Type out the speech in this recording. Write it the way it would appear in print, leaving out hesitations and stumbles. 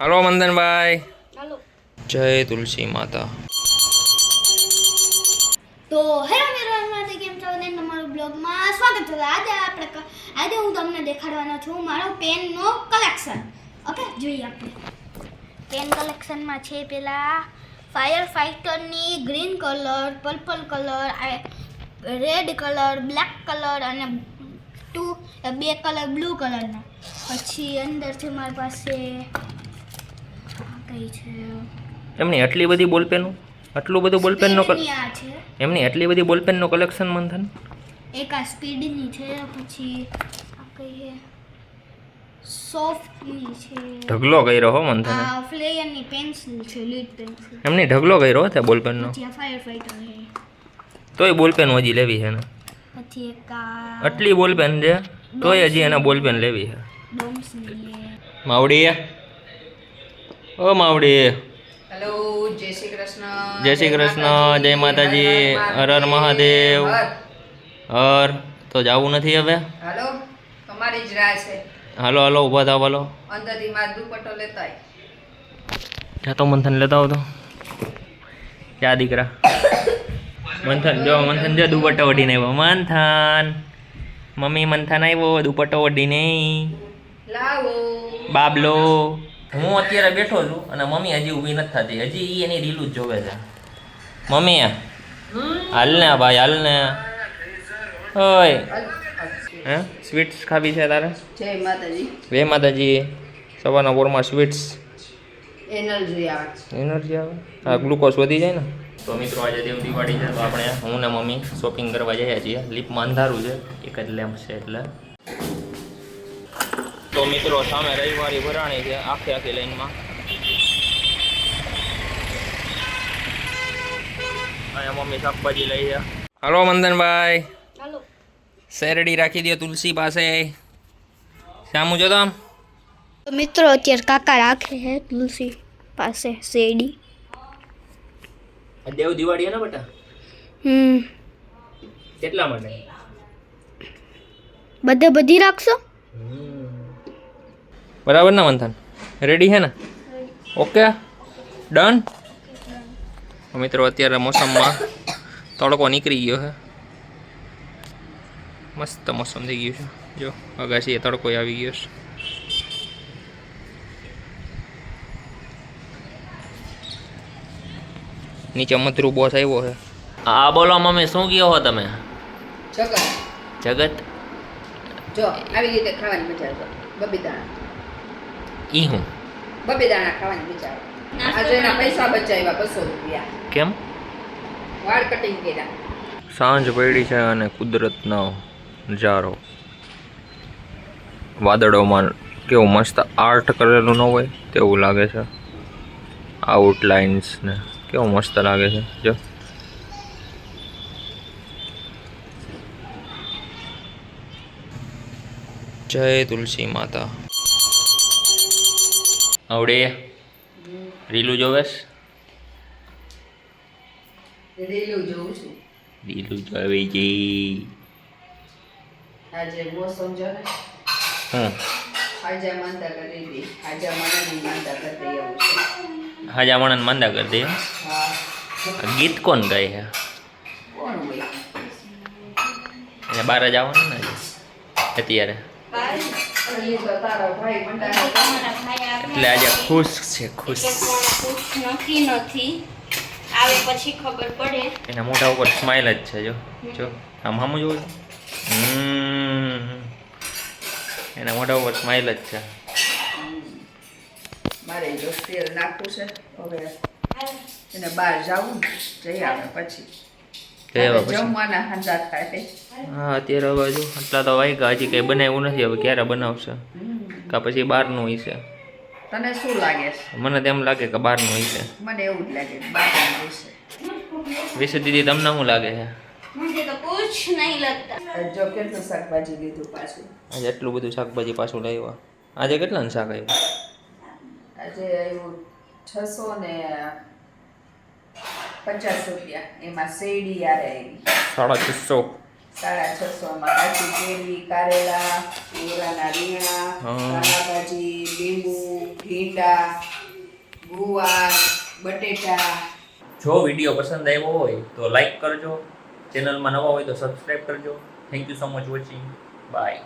Hello મંદનભાઈ. હાલો. જય તુલસી માતા. તો હેલો મિત્રો, અમારા કેમ છો ને તમારું બ્લોગમાં સ્વાગત છે. આજે હું તમને દેખાડવાનો છું મારો પેનનો કલેક્શન. ઓકે, જોઈએ આપણે. પેન કલેક્શનમાં છે પેલા ફાયર ફાઇટરની green colour, purple colour, red colour, black colour અને બે કલર બ્લુ કલરના. પછી અંદર છે મારી પાસે કઈ છે એમની આટલી બધી બોલપેનો, આટલું બધું બોલપેનનો સ્પીડની છે. એમની આટલી બધી બોલપેનનો કલેક્શન મંથન. એક આ સ્પીડની છે, પછી આ કઈ છે સોફ્ટની છે, ઢગલો કર્યો હો મંથન. આ ફ્લેયરની પેન્સિલ છે, લીડ પેન્સિલ. એમની ઢગલો કર્યો છે બોલપેનનો. પછી આ ફાયર ફાઇટર છે. તોય બોલપેન હજી લેવી છે ને. પછી એક આ આટલી બોલપેન છે તોય હજી એના બોલપેન લેવી છે. ડોમ્સની છે. માવડી, ઓ માવડી. હેલો, જય શ્રી કૃષ્ણ. જય શ્રી કૃષ્ણ, જય માતાજી, હર હર મહાદેવ. હર તો જાવું નથી હવે. હાલો, તમારી જ રાહ છે. હાલો હાલો ઊભા થાવ. હાલો અંદરથી માર દુપટ્ટો લેતા આય. જા તો મંથન લેતા આવો તો. ક્યાં દીકરા મંથન, જો મંથન જો દુપટ્ટો ઓઢીને આવ્યો. મંથન, મમ્મી મંથન આવ્યો દુપટ્ટો ઓઢીને. લાવો. બાબલો, હું અત્યારે બેઠો છું અને મમ્મી હજી ઊભી નથી થતી. હજી ઈ એની રીલું જ જોવે છે. મમ્મી હાલ ને ભાઈ, હાલ ને. ઓય હે, સ્વીટ્સ ખાવી છે તારે? જય માતાજી. જય માતાજી. સવારના પોરમાં સ્વીટ્સ એનર્જી આવે. એનર્જી આવે. હા, ગ્લુકોઝ વધી જાય ને. તો મિત્રો આજે દેવ દિવાળી છે તો આપણે હું ને મમ્મી શોપિંગ કરવા જઈએ છીએ. લીપમાં અંધારું છે, એક જ લેમ્પ છે એટલે. તો મિત્રો સામે રવિવારી ભરાણી છે આખી આખી લાઈનમાં. અહીંયા મમ્મી શાકભાજી લઈ છે. હલો મંદનભાઈ. હાલો. શેરડી રાખી દો તુલસી પાસે. સામું જો તો આમ. તો મિત્રો અત્યારે કાકા રાખે છે તુલસી પાસે શેરડી. દેવ દિવાળી હે ને બેટા? કેટલા માટે? બધી રાખશો? બરાબર ને મંથન? રેડી છે ને? Okay done. મિત્રો અત્યારે મોસમમાં તડકો નીકળી ગયો છે. મસ્ત મોસમ થઈ ગયું છે. જો અગાશીએ તડકો આવી ગયો છે. નીચે મધરું બોસ આવ્યો છે. હા બોલો મમ્મી, શું કહો હો તમે? જગત જગત જો આવી રીતે ખાવાની મજા આવે. બબીદાણા ઈ હું બબીદાણા ખાવાની મજા આવે. આજે એના પૈસા બચાવ્યા 200 રૂપિયા. કેમ? વાળ કટિંગ કર્યા. સાંજ પડી છે અને કુદરતનો નજારો, વાદળોમાં કેવું મસ્ત આર્ટ કરેલું ન હોય તેવું લાગે છે. આઉટલાઇન્સ ને કેવું મસ્ત લાગે છે. જો જય તુલસી માતા. આવડે રીલું જોવેશ? રીલું જોઉં છું. રીલું જોવી જઈ. આજે મોસમ જો ને. હાજા માંદા કરી દે. હાજા મનાની માંદા કરી દે એવું છે. હાજા મણન માંદા કરી દે. હા. ગીત કોણ ગાય છે? કોણ હોય? એને બહાર જ આવવાનું ને અત્યારે, એટલે તારો ભાઈ મંડાનો એટલે આજે ખુશ છે. ખુશ નથી આવે પછી ખબર પડે. એના મોઢા ઉપર સ્માઇલ જ છે. જો જો આમ સામું જોવું છો? એના મોઢા ઉપર સ્માઇલ જ છે. મારે જો તેલ નાખવું છે. હવે એને બહાર જાવું ને, જઈ આવે પછી જયા પછી જમવાના હંધા થાય. હા અત્યારે હવે જો આટલા તો વાગ્યા, હજી કંઈ બનાવ્યું નથી. હવે ક્યારે બનાવશે? કાં પછી બહારનું હશે? તને શું લાગે છે? મને તો એમ લાગે કે બહારનું હશે. મને એવું જ લાગે બાકી વિશે. વિશે દીદી તમને શું લાગે છે? મુझे तो कुछ नहीं लगता. જો કેટલું શાકભાજી લીધું પાછું. આજે એટલું બધું શાકભાજી પાછું લાવ્યા. આજે કેટલાનું શાક આવ્યું? આજે આવ્યું 650 રૂપિયા. એમાં શેરડી યારે આવી 650. 650 માં કાચી કેરી, કારેલા, ઓરાના રીંગણા, હા. ધાણા ભાજી, લીંબુ, ભીંડા, ગુવાર, બટેટા. જો વિડીયો પસંદ આવ્યો હોય તો લાઈક કરજો, ચેનલમાં નવા હોય તો સબસ્ક્રાઈબ કરજો. Thank you so much watching. By.